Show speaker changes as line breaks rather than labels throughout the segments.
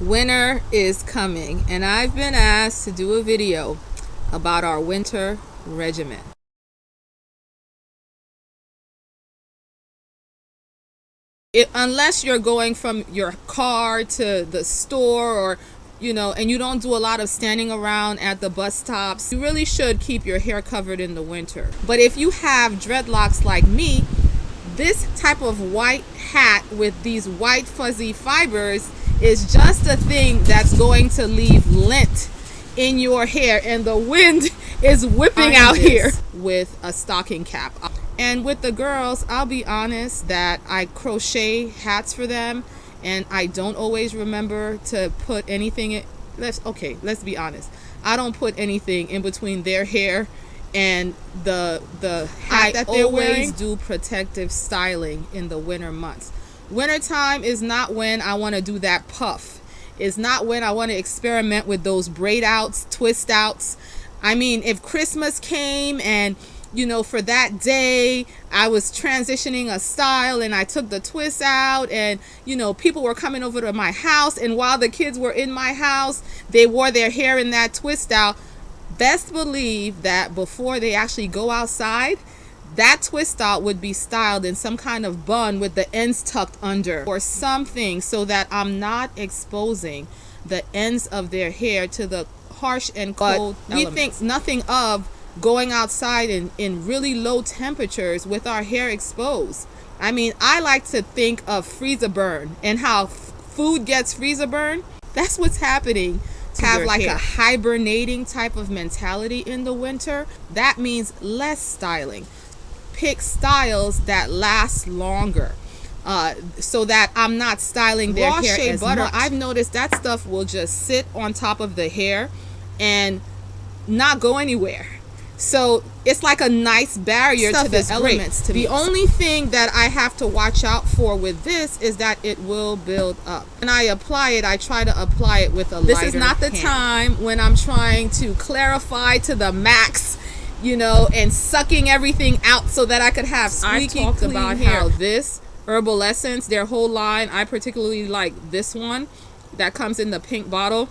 Winter is coming, and I've been asked to do a video about our winter regimen. Unless you're going from your car to the store, or and you don't do a lot of standing around at the bus stops, you really should keep your hair covered in the winter. But if you have dreadlocks like me, this type of white hat with these white fuzzy fibers is just a thing that's going to leave lint in your hair, and the wind is whipping out here with a stocking cap. And with the girls, I'll be honest that I crochet hats for them, and I don't always remember to put anything in. Let's be honest. I don't put anything in between their hair and the hat that they're wearing. I always do protective styling in the winter months. Wintertime is not when I want to do that puff. It's not when I want to experiment with those braid outs, twist outs. I mean, if Christmas came and for that day I was transitioning a style and I took the twist out, and people were coming over to my house, and while the kids were in my house they wore their hair in that twist out, best believe that before they actually go outside, that twist out would be styled in some kind of bun with the ends tucked under or something, so that I'm not exposing the ends of their hair to the harsh and cold elements. We think nothing of going outside in really low temperatures with our hair exposed. I mean, I like to think of freezer burn and how food gets freezer burn. That's what's happening. To have like a hibernating type of mentality in the winter. That means less styling. Pick styles that last longer, so that I'm not styling their hair shea as butter much. I've noticed that stuff will just sit on top of the hair and not go anywhere. So it's like a nice barrier to the elements. The only thing that I have to watch out for with this is that it will build up. When I apply it, I try to apply it with a lighter hand. This is not the time when I'm trying to clarify to the max, and sucking everything out so that I could have squeaky clean hair. How this Herbal Essence, their whole line, I particularly like this one that comes in the pink bottle.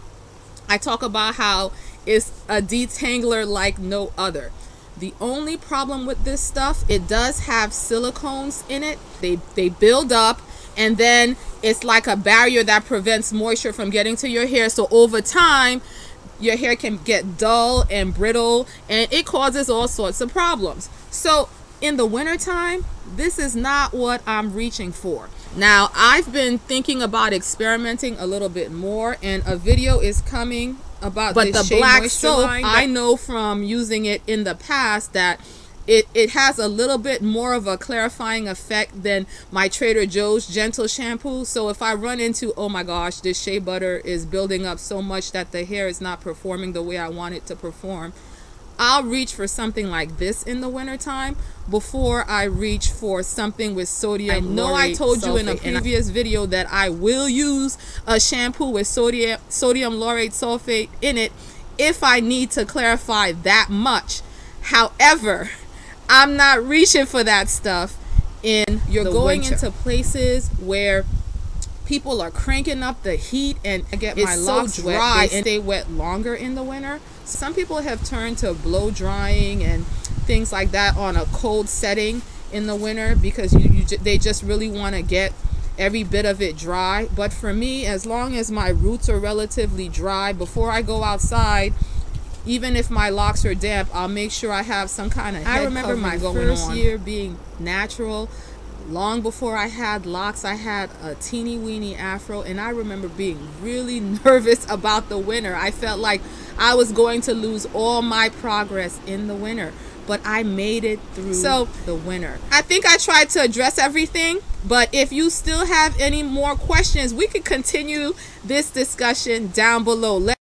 I talk about how it's a detangler like no other. The only problem with this stuff, it does have silicones in it. They build up, and then it's like a barrier that prevents moisture from getting to your hair. So over time, your hair can get dull and brittle, and it causes all sorts of problems. So in the wintertime, this is not what I'm reaching for. Now, I've been thinking about experimenting a little bit more, and a video is coming about this Shea black soap. I know from using it in the past that it has a little bit more of a clarifying effect than my Trader Joe's gentle shampoo. So if I run into, oh my gosh, this shea butter is building up so much that the hair is not performing the way I want it to perform, I'll reach for something like this in the wintertime before I reach for something with sodium lauryl. I know I told you in a previous video that I will use a shampoo with sodium lauryl sulfate in it if I need to clarify that much. However, I'm not reaching for that stuff in the going winter. Into places where people are cranking up the heat, and I get my locks so dry wet, and stay wet longer in the winter. Some people have turned to blow drying and things like that on a cold setting in the winter because they just really want to get every bit of it dry. But for me, as long as my roots are relatively dry, before I go outside, even if my locks are damp, I'll make sure I have some kind of head covering. I remember my first year being natural. Long before I had locks, I had a teeny weeny afro, and I remember being really nervous about the winter. I felt like I was going to lose all my progress in the winter, but I made it through the winter. I think I tried to address everything, but if you still have any more questions, we could continue this discussion down below.